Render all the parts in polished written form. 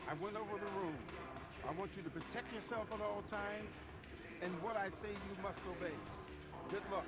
I went over the rules. I want you to protect yourself at all times, and what I say you must obey. Good luck.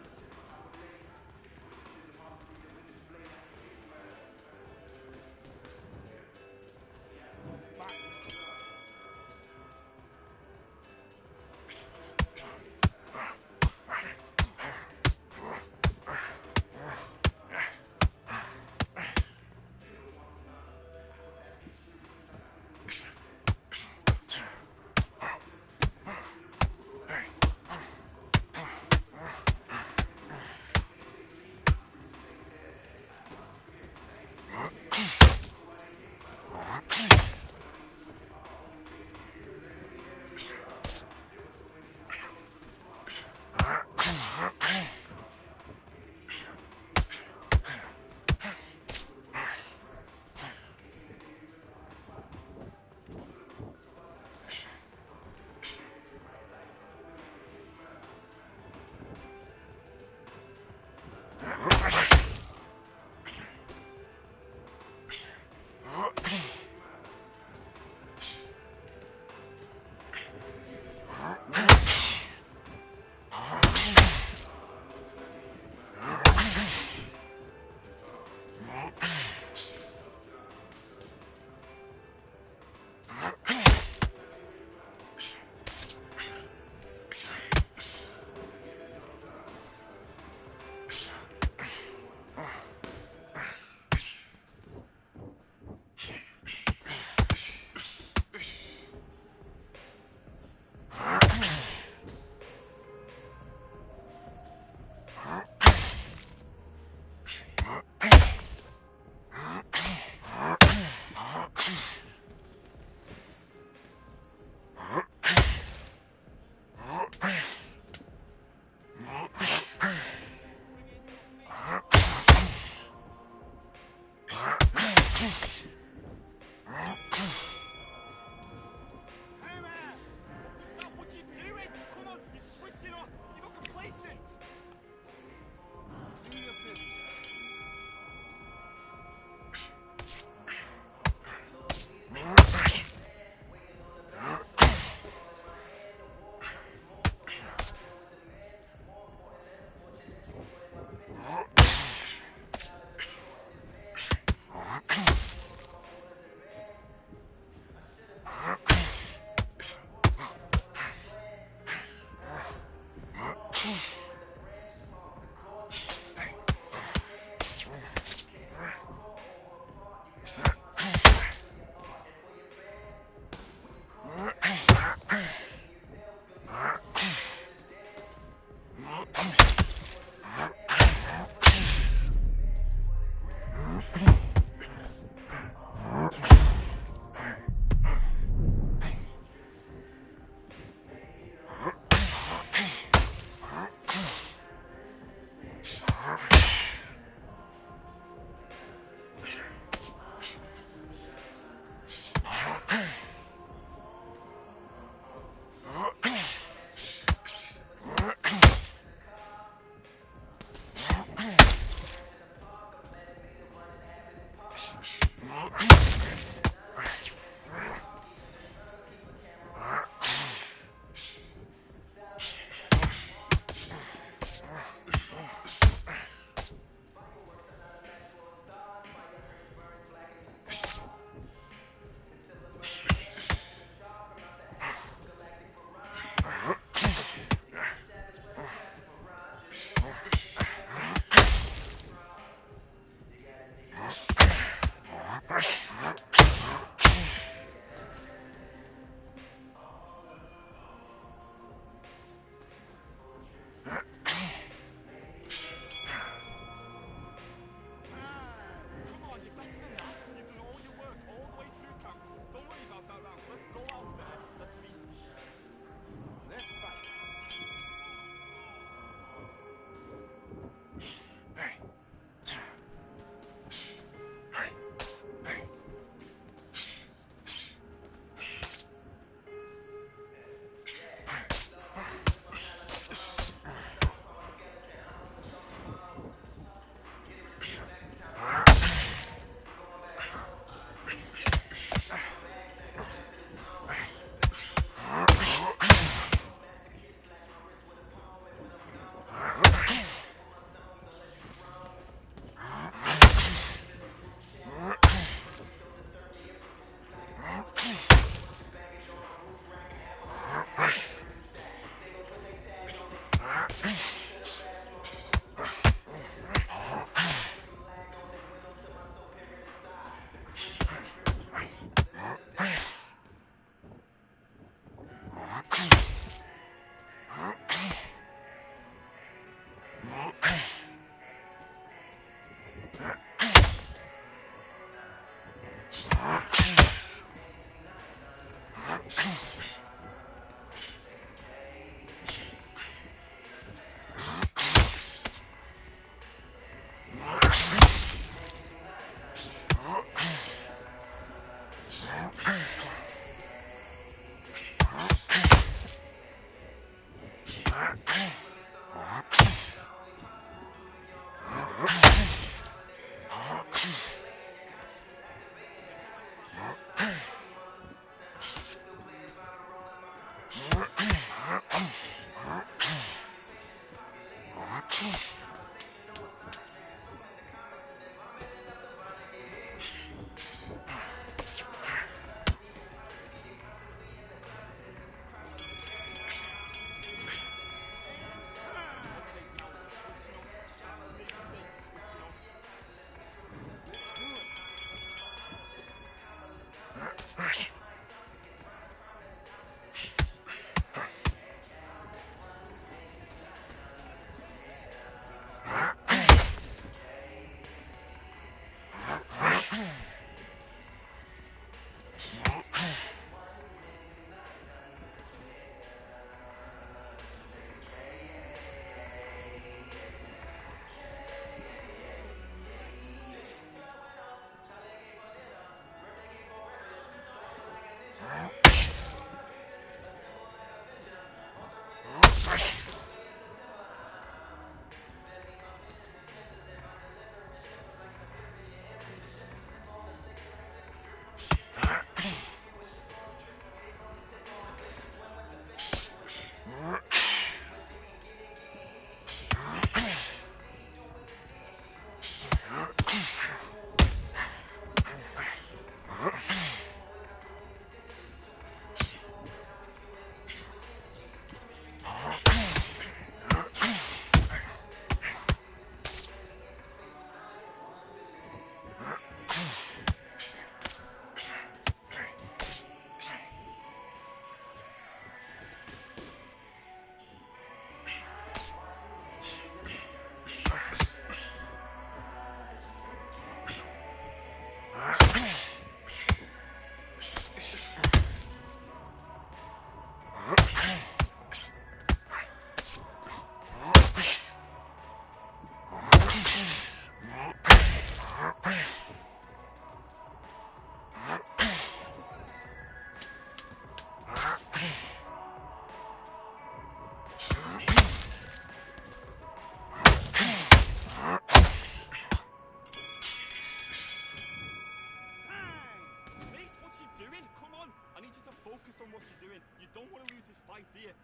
Focus on what you're doing. You don't want to lose this fight, do you?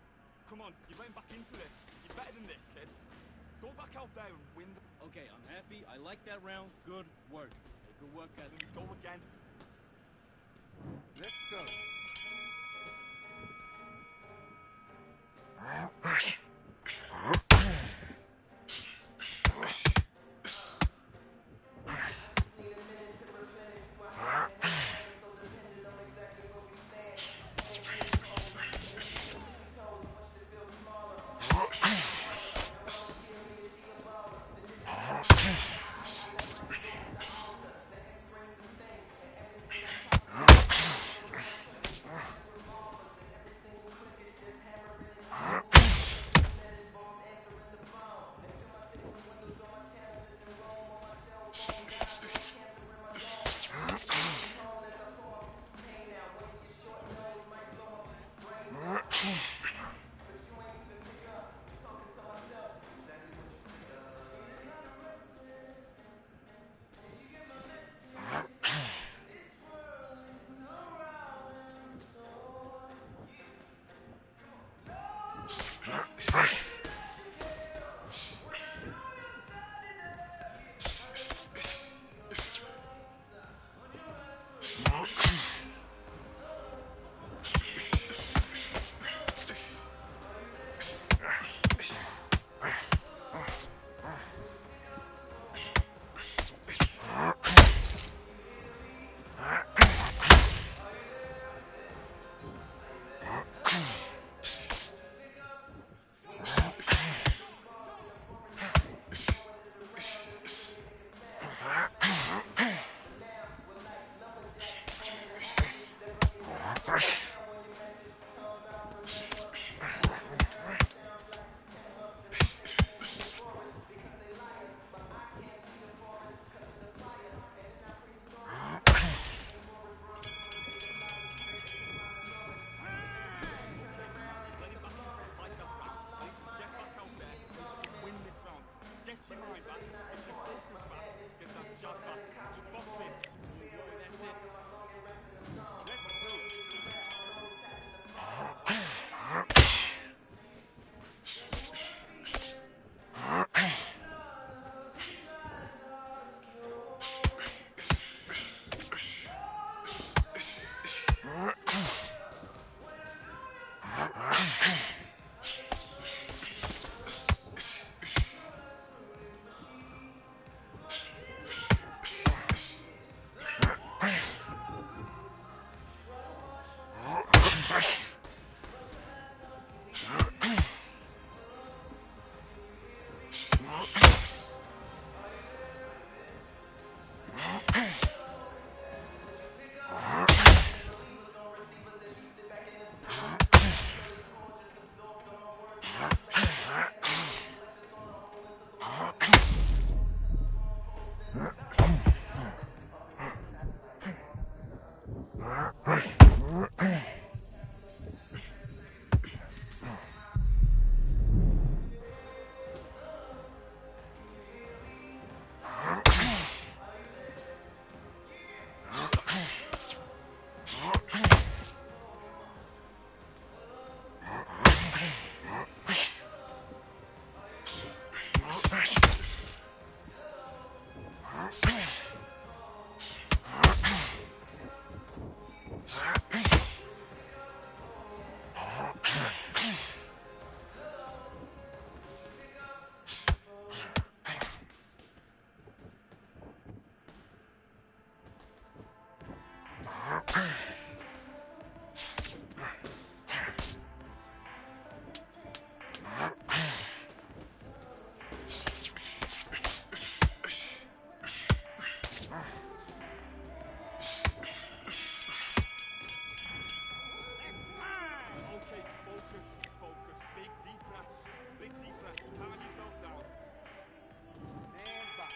Come on, you're getting back into this. You're better than this, kid. Go back out there and win the... Okay, I'm happy. I like that round. Good work. Hey, good work, guys. Let's go again. Let's go. your mind back, get your focus back, get that jab back. Just box in. Don't worry, that's it. Let's do it. Okay, focus, focus. Big deep breaths. Big deep breaths. Calm yourself down. And box.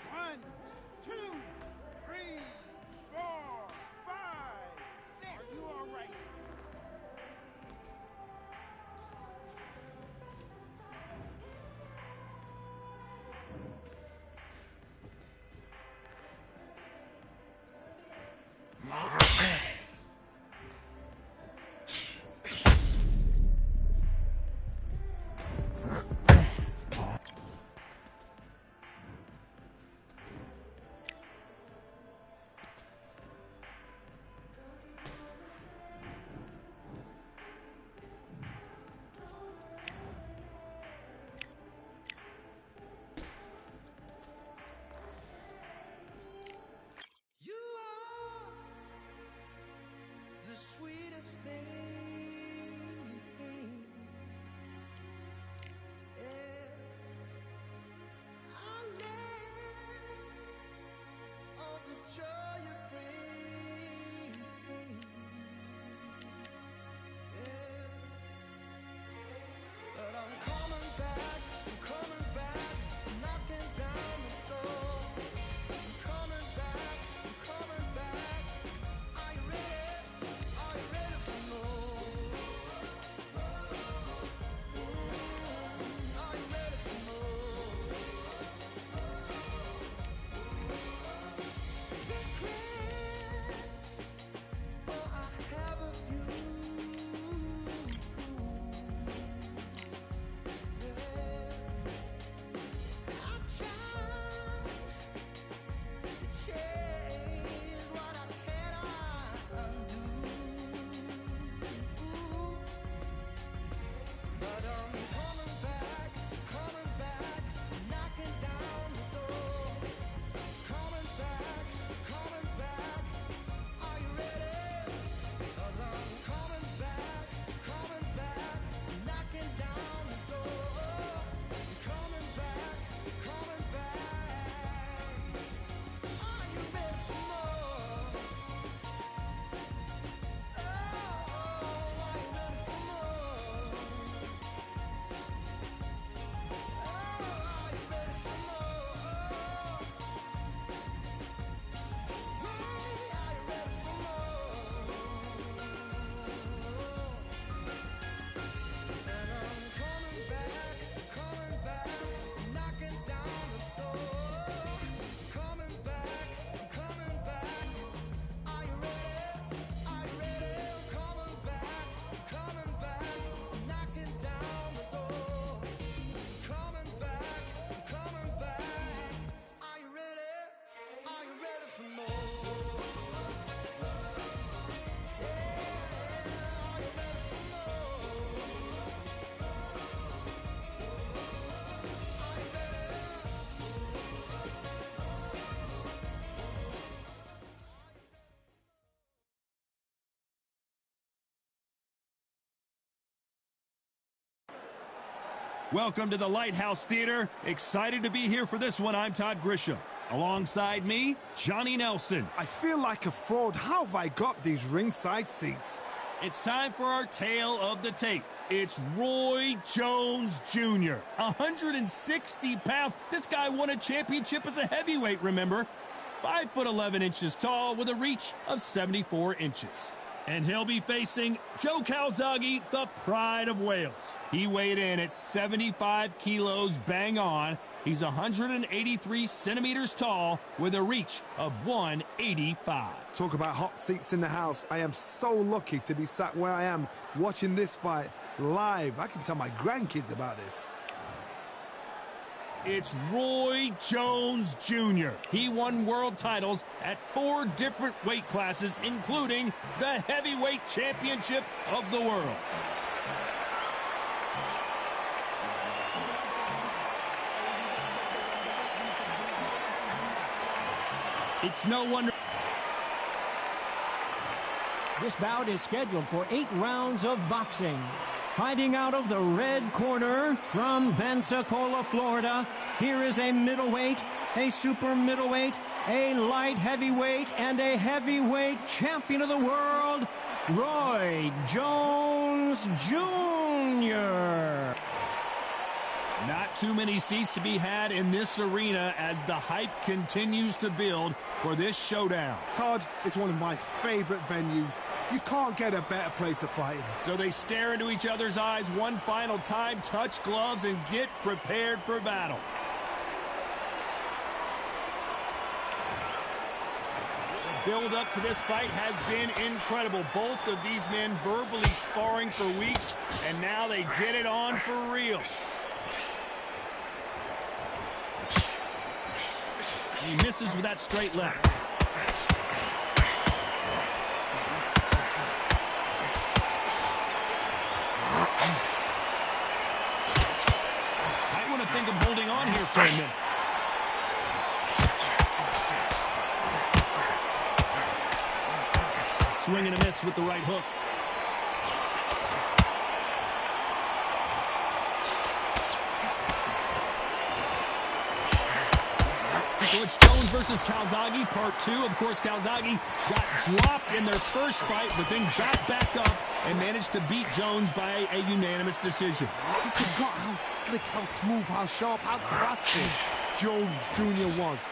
One, two, three, 4, 5, 6. Are you all right? You are Welcome to the Lighthouse Theater. Excited to be here for this one. I'm Todd Grisham. Alongside me, Johnny Nelson. I feel like a fraud. How have I got these ringside seats? It's time for our tale of the tape. It's Roy Jones Jr. 160 pounds. This guy won a championship as a heavyweight, remember? 5'11" tall with a reach of 74 inches. And he'll be facing Joe Calzaghe, the pride of Wales. He weighed in at 75 kilos bang on. He's 183 centimeters tall with a reach of 185. Talk about hot seats in the house. I am so lucky to be sat where I am watching this fight live. I can tell my grandkids about this. It's Roy Jones Jr. He won world titles at 4 different weight classes, including the heavyweight championship of the world. It's no wonder. This bout is scheduled for 8 rounds of boxing. Fighting out of the red corner from Pensacola, Florida, here is a middleweight, a super middleweight, a light heavyweight, and a heavyweight champion of the world, Roy Jones Jr. Not too many seats to be had in this arena as the hype continues to build for this showdown. Todd, it's one of my favorite venues. You can't get a better place to fight in. So they stare into each other's eyes one final time, touch gloves, and get prepared for battle. The build up to this fight has been incredible. Both of these men verbally sparring for weeks, and now they get it on for real. He misses with that straight left. Might want to think of holding on here for a minute. Swing and a miss with the right hook. So it's Jones versus Calzaghe, part 2. Of course, Calzaghe got dropped in their first fight, but then got back up and managed to beat Jones by a unanimous decision. You forgot how slick, how smooth, how sharp, how crafty Jones Jr. was.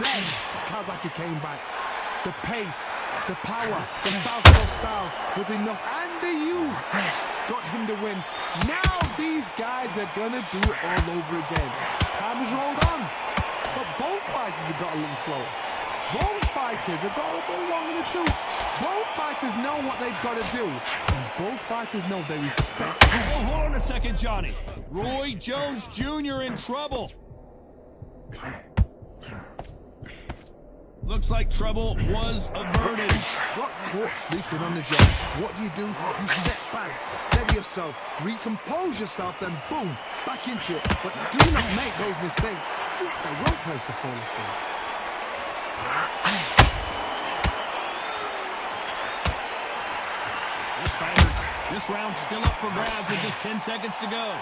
Then Calzaghe came back. The pace, the power, the southpaw style was enough, and the youth got him the win. Now these guys are gonna do it all over again. Time is rolled on. But both fighters have got a little slower. Both fighters have got a little longer in the tooth. Both fighters know what they've got to do. And both fighters know they respect. Oh, hold on a second, Johnny. Roy Jones Jr. in trouble. Looks like trouble was averted. Got caught sleeping on the job. What do? You step back, steady yourself, recompose yourself, then boom, back into it. But do not make those mistakes. This is the wrong place to fall asleep. This round's still up for grabs with just 10 seconds to go.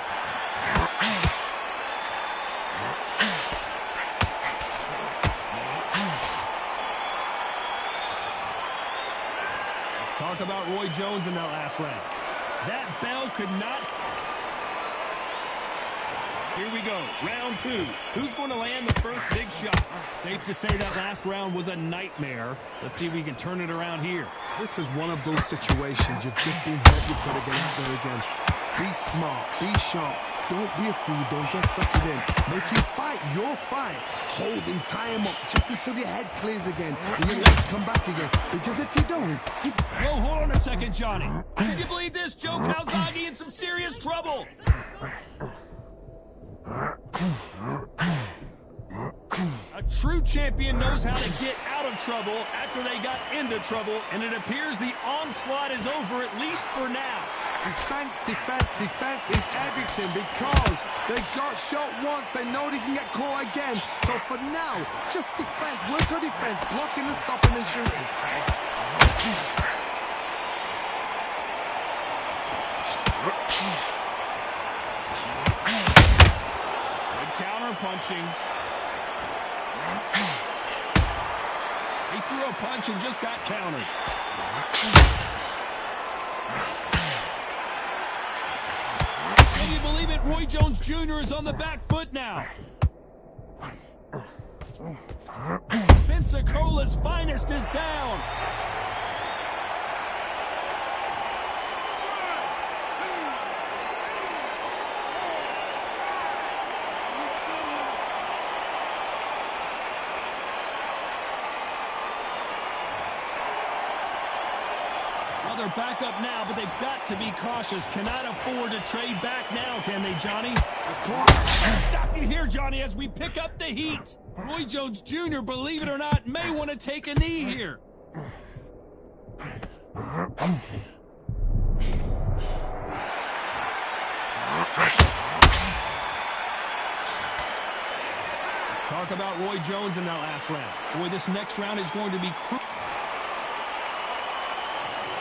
Let's talk about Roy Jones in that last round. That bell could not... Here we go, round 2. Who's going to land the first big shot? Safe to say that last round was a nightmare. Let's see if we can turn it around here. This is one of those situations. You've just been hurt, you've got to get out there again. Be smart, be sharp. Don't be a fool, don't get suckered in. Make you fight your fight. Hold him, tie him up, just until your head clears again. And your legs come back again. Because if you don't, he's... Whoa, hold on a second, Johnny. Can you believe this? Joe Calzaghe in some serious trouble. A true champion knows how to get out of trouble after they got into trouble, and it appears the onslaught is over, at least for now. Defense, defense, defense is everything because they got shot once, they know they can get caught again. So for now, just defense, work on defense, blocking and stopping and shooting. finishing. He threw a punch and just got countered. Can you believe it? Roy Jones Jr. is on the back foot now. Pensacola's finest is down. Well, they're back up now, but they've got to be cautious. Cannot afford to trade back now, can they, Johnny? Stop you here, Johnny, as we pick up the heat. Roy Jones Jr., believe it or not, may want to take a knee here. Let's talk about Roy Jones in that last round. Boy, this next round is going to be crucial.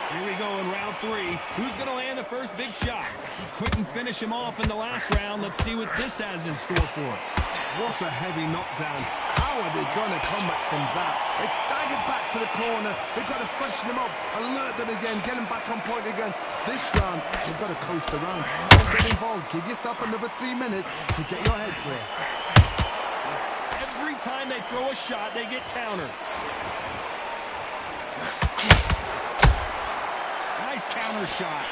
Here we go in round 3. Who's going to land the first big shot? He couldn't finish him off in the last round. Let's see what this has in store for us. What a heavy knockdown. How are they going to come back from that? They staggered back to the corner. They've got to freshen them up, alert them again, get them back on point again. This round, they've got to coast around. Don't get involved. Give yourself another 3 minutes to get your head clear. Every time they throw a shot, they get countered. Nice counter shot.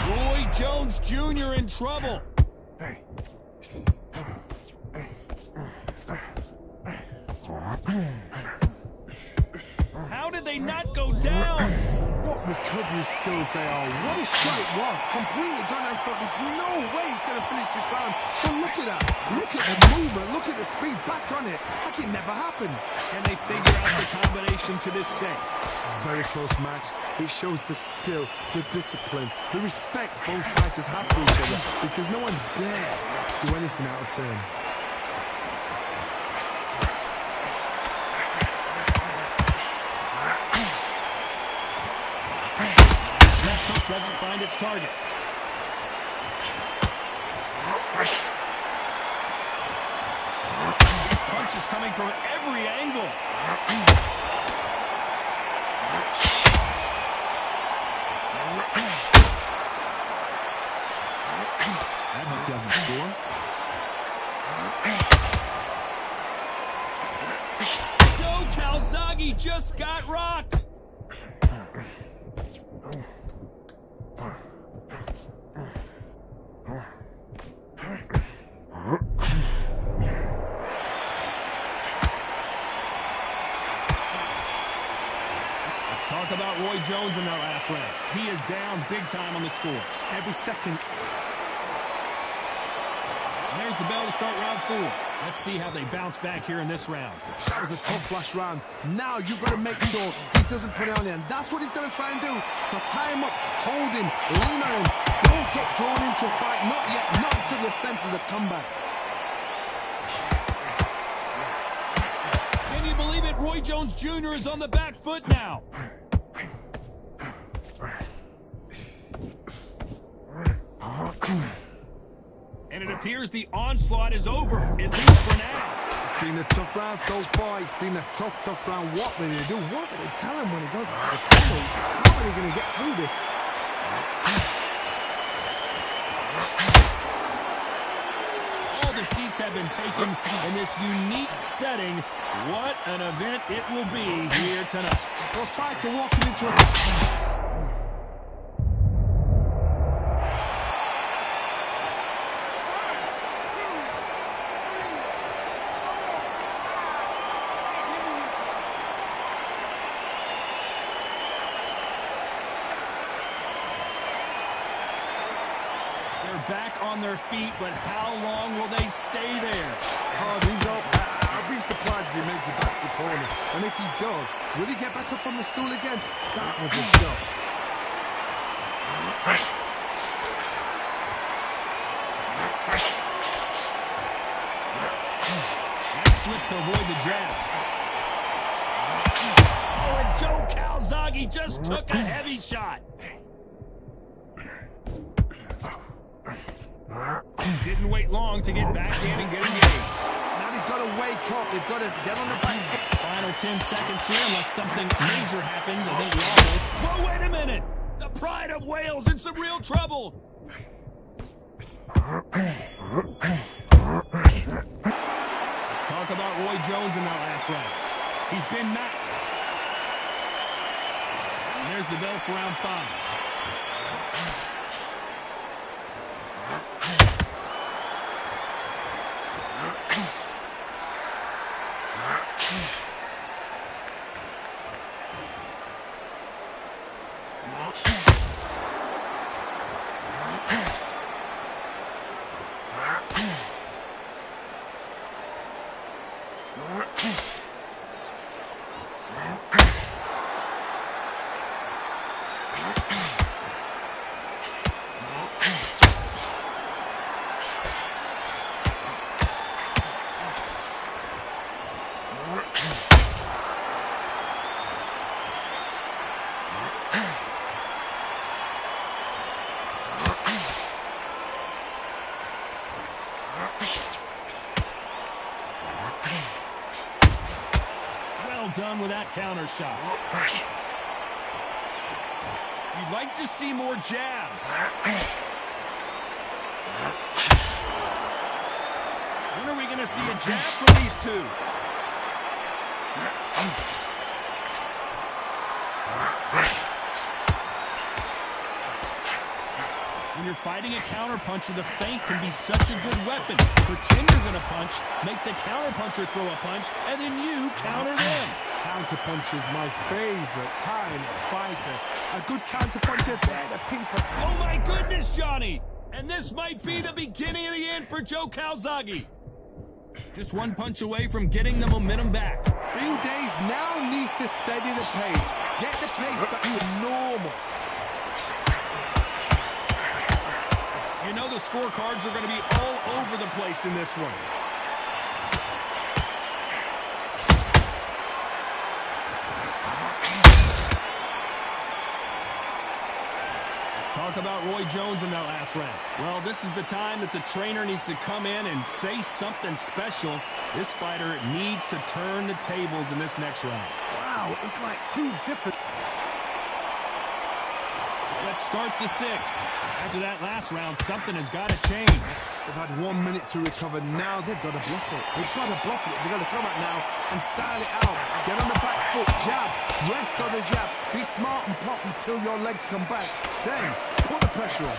Roy Jones Jr. in trouble. How did they not go down? What recovery skills they are. What a shot it was. Completely gone. I thought there's no way he's going to finish this round. But look at that. Look at the movement. Look at the speed. Back on it. Like it never happened. Can they figure out the combination to this save? Very close match. It shows the skill, the discipline, the respect both fighters have for each other, because no one's dare do anything out of turn. Left hook doesn't find its target. Punch is coming from every angle. That hook doesn't score. Joe Calzaghe just got rocked. Let's talk about Roy Jones in that last round. He is down big time on the scores. Every second. And there's the bell to start round 4. Let's see how they bounce back here in this round. That was a tough last round. Now you've got to make sure he doesn't put it on him. That's what he's going to try and do. So tie him up, hold him, lean on him. Don't get drawn into a fight. Not yet. Not until your senses have come back. Can you believe it? Roy Jones Jr. is on the back foot now. And it appears the onslaught is over, at least for now. It's been a tough round so far. It's been a tough round. What will they do? What will they tell him when he goes to the final? How are they going to get through this? All the seats have been taken in this unique setting. What an event it will be here tonight. For a fighter walking into a... Back on their feet, but how long will they stay there? Oh, he's up. I'd be surprised if he makes it back to the corner. And if he does, will he get back up from the stool again? That was a shot. That slipped to avoid the jab. Oh, and Joe Calzaghe just took a heavy shot. Didn't wait long to get back in and get engaged. Now they've got to wake up. They've got to get on the back foot. Final 10 seconds here, unless something major happens. I think we all will. Whoa, wait a minute! The pride of Wales in some real trouble. Let's talk about Roy Jones in that last round. He's been knocked. And there's the bell for round 5. Well done with that counter shot. You'd like to see more jabs. When are we going to see a jab from these two? When you're fighting a counterpuncher, the feint can be such a good weapon. Pretend you're going to punch, make the counterpuncher throw a punch, and then you counter them. Counterpunch is my favorite kind of fighter. A good counterpuncher, they're the people. Oh my goodness, Johnny! And this might be the beginning of the end for Joe Calzaghe. Just one punch away from getting the momentum back. Green Days now needs to steady the pace. Get the pace back to normal. You know the scorecards are going to be all over the place in this one. Let's talk about Roy Jones in that last round. Well, this is the time that the trainer needs to come in and say something special. This fighter needs to turn the tables in this next round. Wow, it's like two different... Let's start the 6. After that last round, something has got to change. They've had 1 minute to recover. Now they've got to bluff it. They've got to bluff it. They've got to come out now and style it out. Get on the back foot, jab, rest on the jab. Be smart and pop until your legs come back. Then, put the pressure on.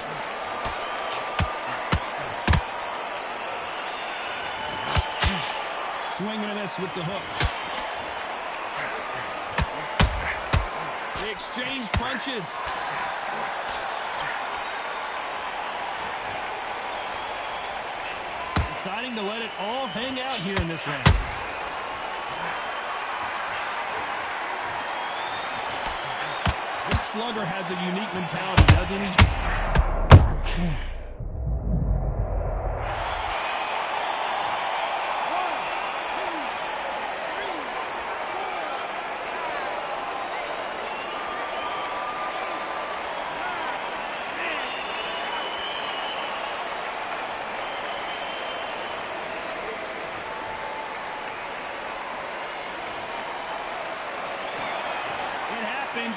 Swing and a miss with the hook. They exchange punches. Deciding to let it all hang out here in this round. This slugger has a unique mentality, doesn't he?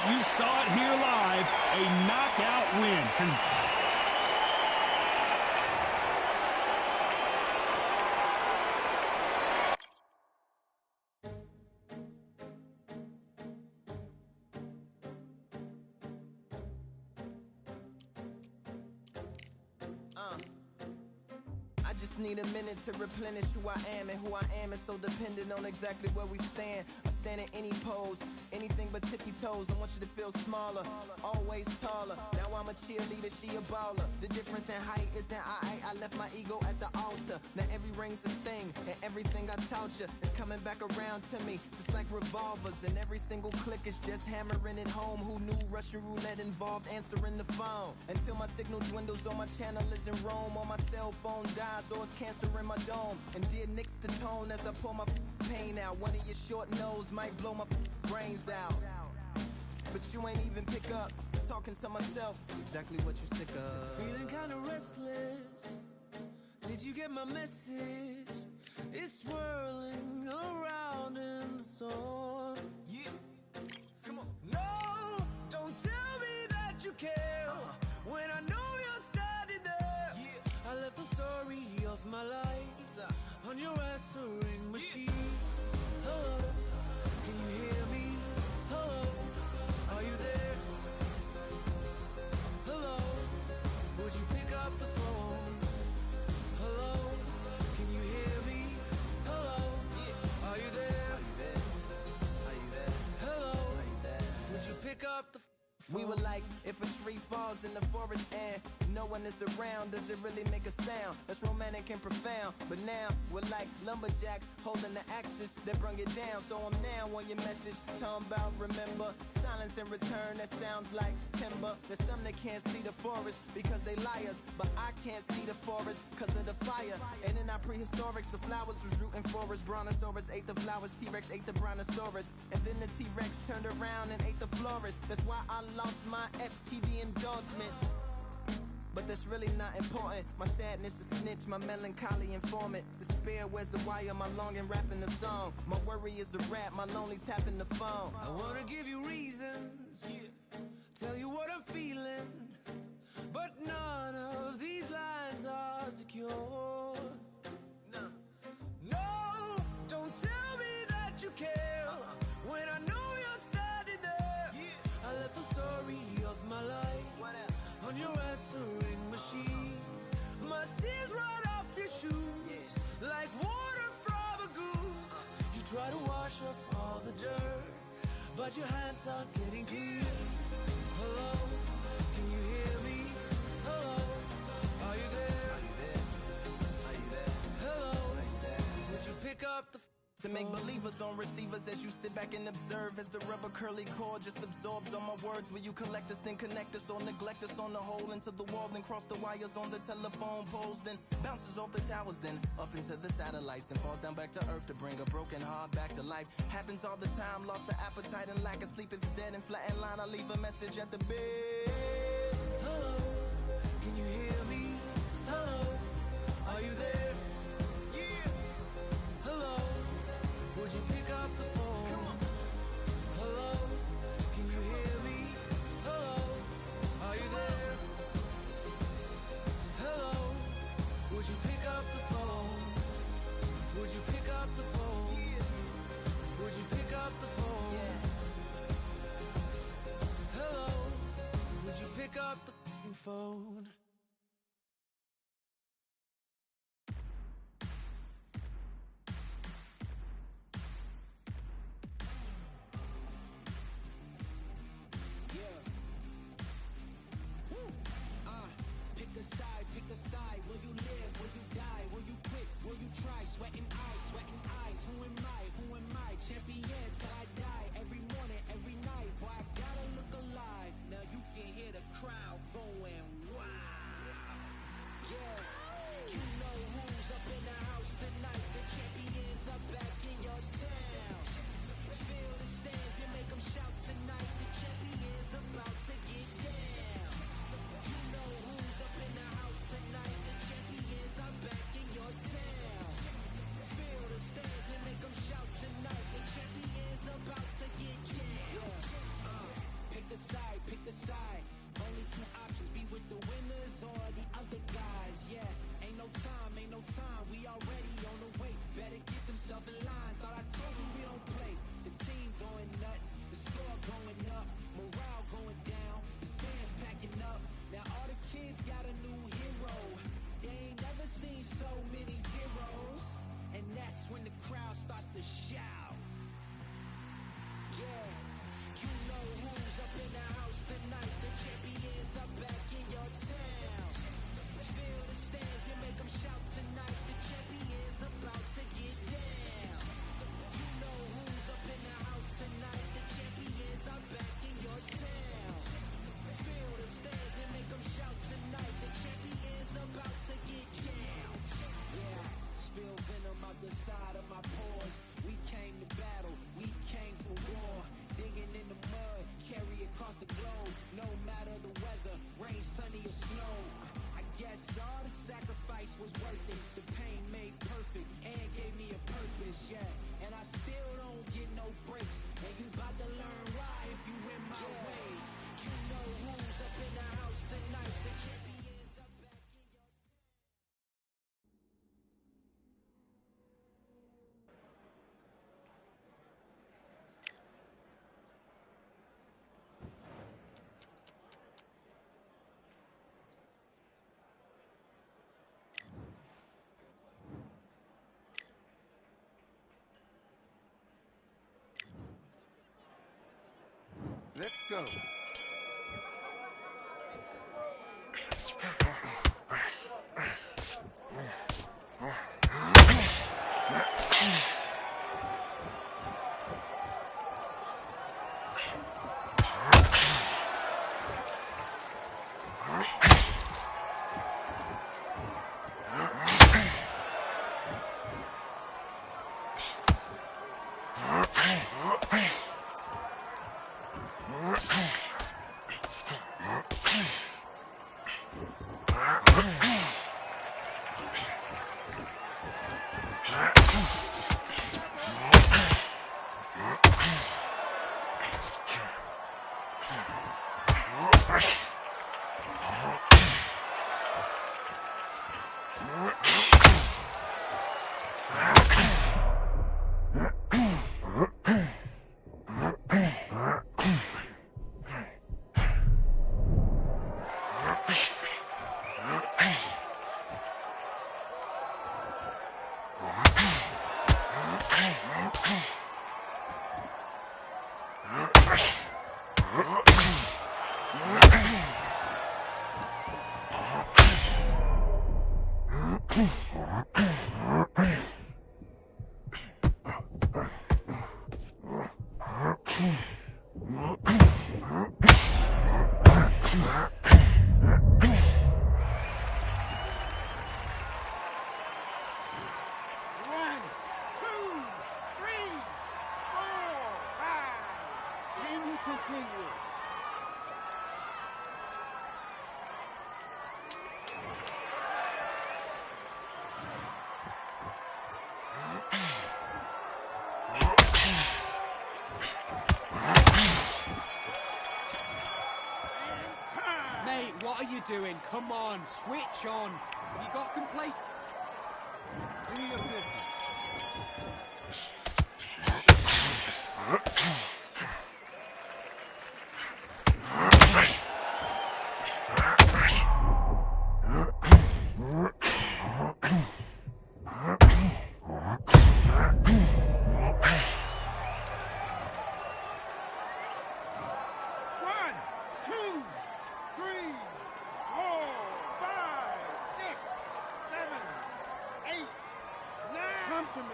You saw it here live, a knockout win. I just need a minute to replenish who I am, and who I am is so dependent on exactly where we stand. I stand in any pose, anything but tippy toes. I want you to feel smaller, always taller. Now I'm a cheerleader, she a baller. The difference in height isn't I left my ego at the altar. Now every ring's a thing, and everything I taught you is coming back around to me, just like revolvers. And every single click is just hammering it home. Who knew Russian roulette involved answering the phone? Until my signal dwindles or my channel is in Rome, or my cell phone dies, or it's cancer in my dome. And dear nicks the tone as I pull my pain out. One of your short nose might blow my brains out. but you ain't even pick up. Talking to myself, exactly what you sick of. Feeling kinda restless. Did you get my message? It's swirling around in the storm. Yeah, come on. No, don't tell me that you care when I know you're standing there. Yeah. I left the story of my life on your answering machine. Hello, can you hear me? Hello, are you there? Hello, would you pick up the phone? Hello, can you hear me? Hello, are you there? Are you there? Hello, Are you there? would you pick up the phone? We were like, if a tree falls in the forest and no one is around, does it really make a sound? That's romantic and profound. But now we're like lumberjacks holding the axes that bring it down. So I'm now on your message, talking about remember. Silence in return, that sounds like timber. There's some that can't see the forest because they liars, but I can't see the forest because of the fire. And in our prehistorics, the flowers was rooting for us. Brontosaurus ate the flowers, T-Rex ate the Brontosaurus. And then the T-Rex turned around and ate the florist. That's why I lost my FTD endorsement. But that's really not important. My sadness is snitch, my melancholy informant. Despair wears a wire, my longing rapping the song. My worry is a rap, my lonely tapping the phone. I wanna give you reasons, tell you what I'm feeling, but none of these lines are secure. No, don't tell me that you care when I know you're standing there. I left the story of my life on your answering machine. My tears run off your shoes like water from a goose. You try to wash off all the dirt, but your hands aren't getting clean. Hello, can you hear me? Hello, are you there? Are you there? Hello, would you pick up the To make believers on receivers as you sit back and observe as the rubber curly cord just absorbs all my words. Will you collect us, then connect us, or neglect us on the hole into the wall, then cross the wires on the telephone poles, then bounces off the towers, then up into the satellites, then falls down back to earth to bring a broken heart back to life. Happens all the time, loss of appetite and lack of sleep. If it's dead and flat in line, I leave a message at the bed. Hello, can you hear me? Hello, are you there? Hello, would you pick up the phone? Hello, can you hear me? Hello, are you there? Hello, would you pick up the phone? Would you pick up the phone? Would you pick up the phone? Hello, would you pick up the phone? Pick a side. Will you live? Will you die? Will you quit? Will you try? Sweating eyes. Who am I? Champion till I die. Every morning, every night. Boy, I gotta look alive. Now you can hear the crowd going wild. go. Mate, what are you doing? Come on, switch on. You got complete. Do your business. To me.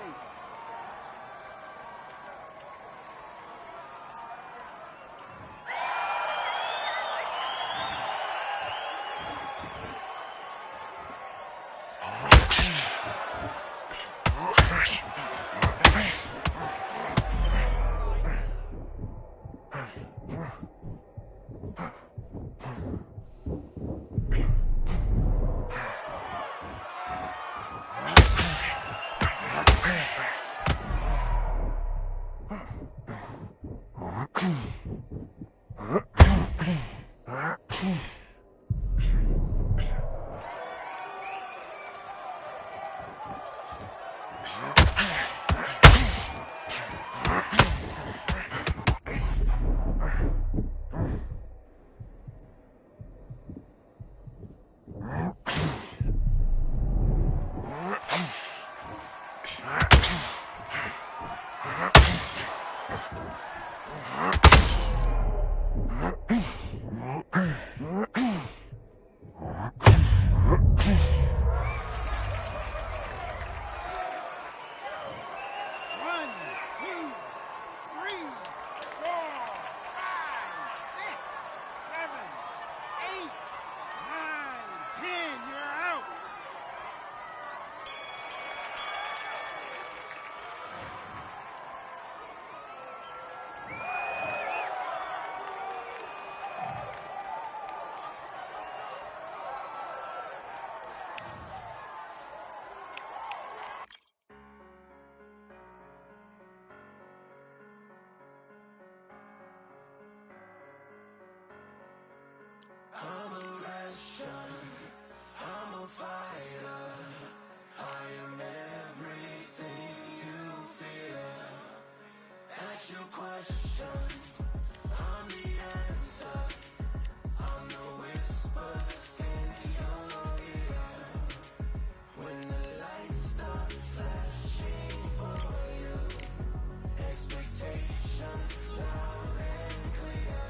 I'm a Russian, I'm a fighter, I am everything you fear. Ask your questions, I'm the answer, I'm the whispers in your ear. When the lights start flashing for you, expectations loud and clear.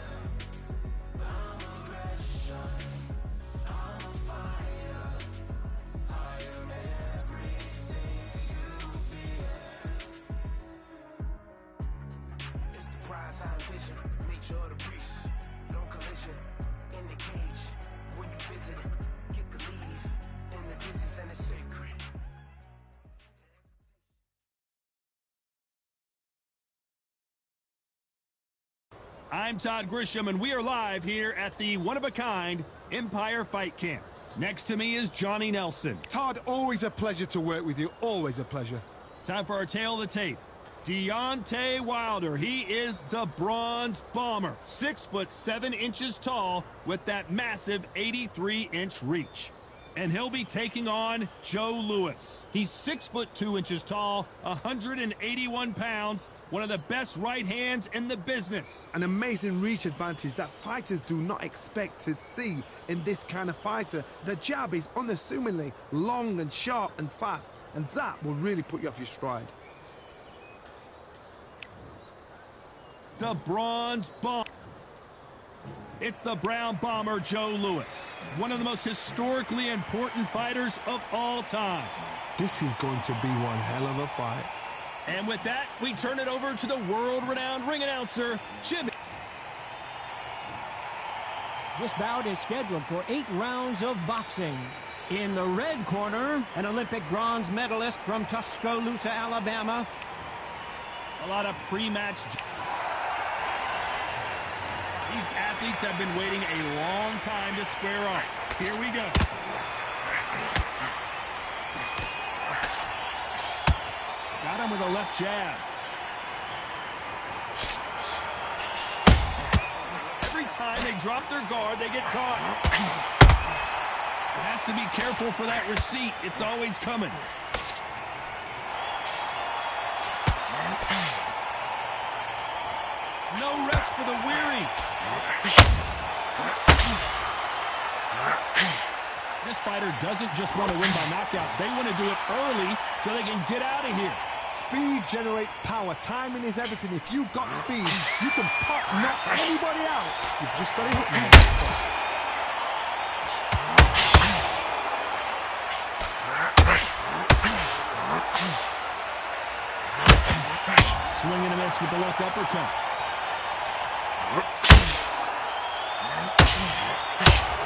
thoughts I envision. Nature of the beast, long collision. In the cage, when you visit, get the leave. In the distance and it's sacred. I'm Todd Grisham, and we are live here at the one-of-a-kind Empire Fight Camp. Next to me is Johnny Nelson. Todd, always a pleasure to work with you. Always a pleasure. Time for our tale of the tape. Deontay Wilder, he is the Bronze Bomber. 6'7" tall with that massive 83-inch reach. And he'll be taking on Joe Louis. He's 6'2" tall, 181 pounds, one of the best right hands in the business. An amazing reach advantage that fighters do not expect to see in this kind of fighter. The jab is unassumingly long and sharp and fast, and that will really put you off your stride. The Bronze Bomber. It's the Brown Bomber, Joe Louis, one of the most historically important fighters of all time. This is going to be one hell of a fight. And with that, we turn it over to the world-renowned ring announcer, Jimmy. This bout is scheduled for 8 rounds of boxing. In the red corner, an Olympic bronze medalist from Tuscaloosa, Alabama. A lot of pre-match. These athletes have been waiting a long time to square off. Here we go. Got him with a left jab. Every time they drop their guard, they get caught. Has to be careful for that receipt. It's always coming. No rest for the weary. This fighter doesn't just want to win by knockout. They want to do it early so they can get out of here. Speed generates power. Timing is everything. If you've got speed, you can pop, knock anybody out. You've just got to hit them. Swing and a miss with the left uppercut.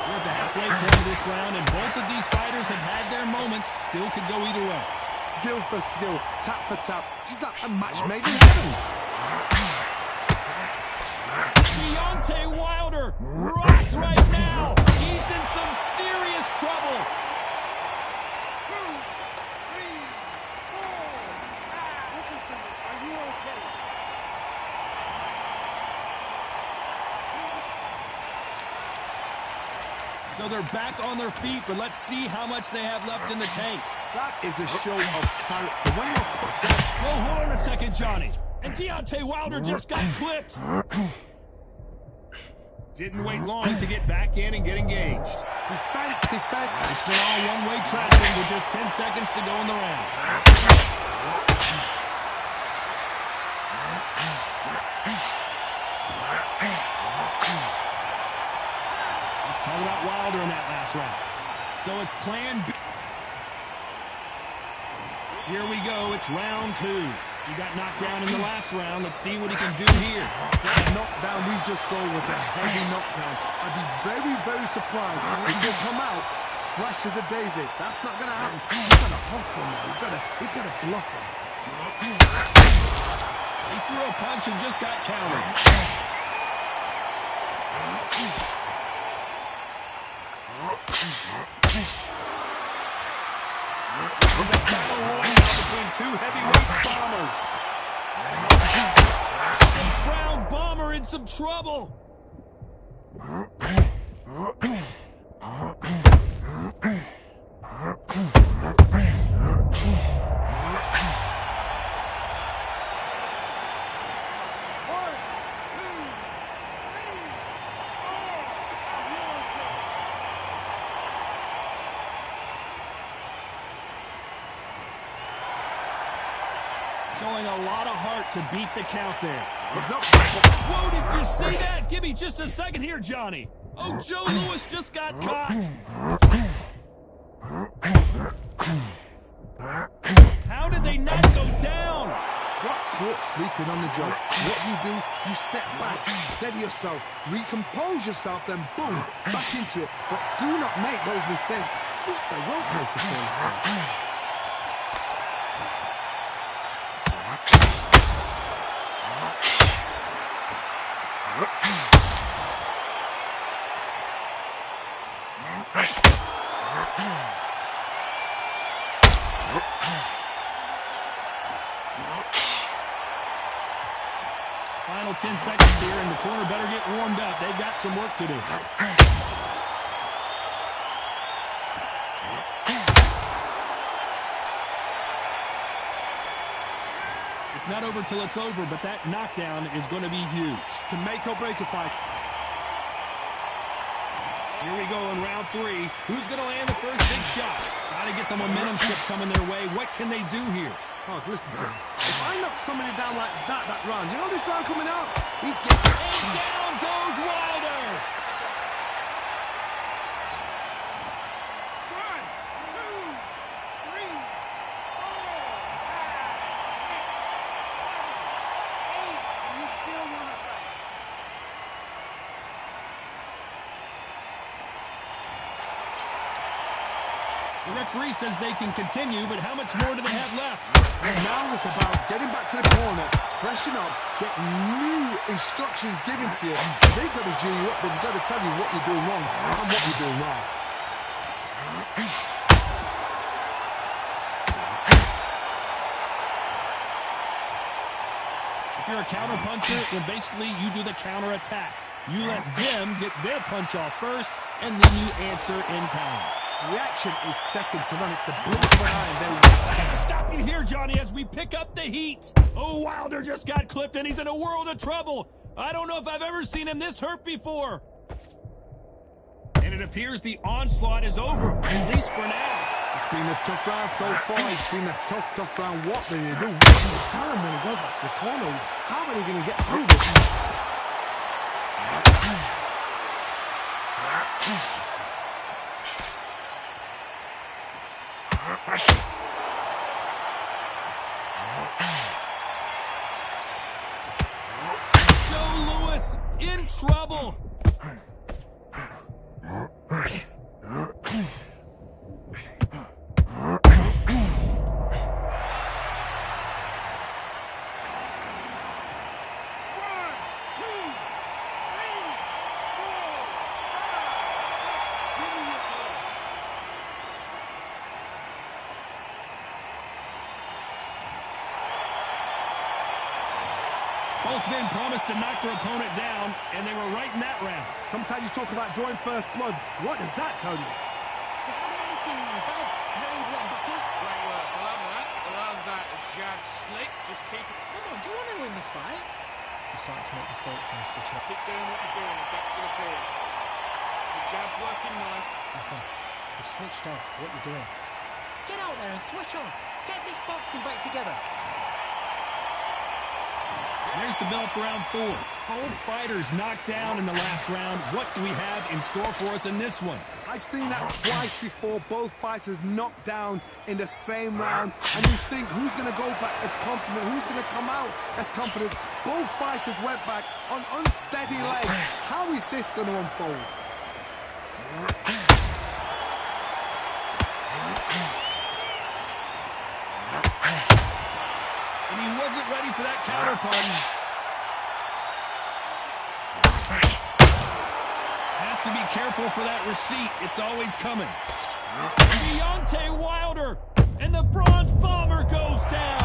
We're at the halfway point of this round, and both of these fighters have had their moments. Still could go either way. Skill for skill, tap for tap. She's like a match made in heaven. Deontay Wilder rocked right now. He's in some serious trouble. 2, 3, 4. Listen to me. Are you okay? So they're back on their feet, but let's see how much they have left in the tank. That is a show of character. When you're put down... Whoa, hold on a second, Johnny. And Deontay Wilder just got clipped. Didn't wait long to get back in and get engaged. Defense, defense. It's an all one-way traffic with just 10 seconds to go in the round. Let's talk about Wilder in that last round. So it's plan B. Here we go. It's round 2. He got knocked down in the last round. Let's see what he can do here. That knockdown we just saw was a heavy knockdown. I'd be very, very surprised if he could come out fresh as a daisy. That's not going to happen. He's got to hustle now. He's got to bluff him. He threw a punch and just got countered. The battle royal between 2 heavyweight bombers. And Brown Bomber in some trouble. Showing a lot of heart to beat the count there. Whoa, did you see that? Give me just a second here, Johnny. Oh, Joe Louis just got caught. How did they not go down? What sleeping on the job. What do? You step back, steady yourself, recompose yourself, then boom, back into it. But do not make those mistakes. This is the wrong place to fail yourself. Final 10 seconds here, and the corner better get warmed up. They've got some work to do. It's not over till it's over, but that knockdown is going to be huge. Can make or break a fight. Here we go in round 3. Who's going to land the first big shot? Got to get the momentum shift coming their way. What can they do here? Oh, listen to him. If I knock somebody down like that round, you know this round coming out? He's getting... And down goes Wilder! 1, 2, 3, 4, 5, 6, 7, 8. You still want to fight? The referee says they can continue, but how much more do they have left? And now it's about getting back to the corner, freshen up, get new instructions given to you. They've got to G you up, they've got to tell you what you're doing wrong and what you're doing right. If you're a counter puncher, then basically you do the counter attack. You let them get their punch off first, and then you answer in kind. Reaction is second to none. It's the blink of an eye. I gotta stop you here, Johnny, as we pick up the heat. Oh, Wilder just got clipped, and he's in a world of trouble. I don't know if I've ever seen him this hurt before. And it appears the onslaught is over, at least for now. It's been a tough round so far. It's been a tough round. What do you do? What do you tell him when he goes back to the corner? How are they going to get through this? Joe Louis in trouble. Both men promised to knock their opponent down, and they were right in that round. Sometimes you talk about drawing first blood. What does that tell you? Jab slick, just keep it. Come on, do you want to win this fight? You're starting to make mistakes and switch up. Keep doing what you're doing and get to the field. The jab's working nice. Listen, you've switched off what you're doing. Get out there and switch on. Get this boxing back together. There's the bell for round 4. Both fighters knocked down in the last round. What do we have in store for us in this one? I've seen that twice before. Both fighters knocked down in the same round. And you think, who's going to go back as confident? Who's going to come out as confident? Both fighters went back on unsteady legs. How is this going to unfold? And he wasn't ready for that counter punch. Has to be careful for that receipt. It's always coming. Deontay Wilder, and the Bronze Bomber goes down.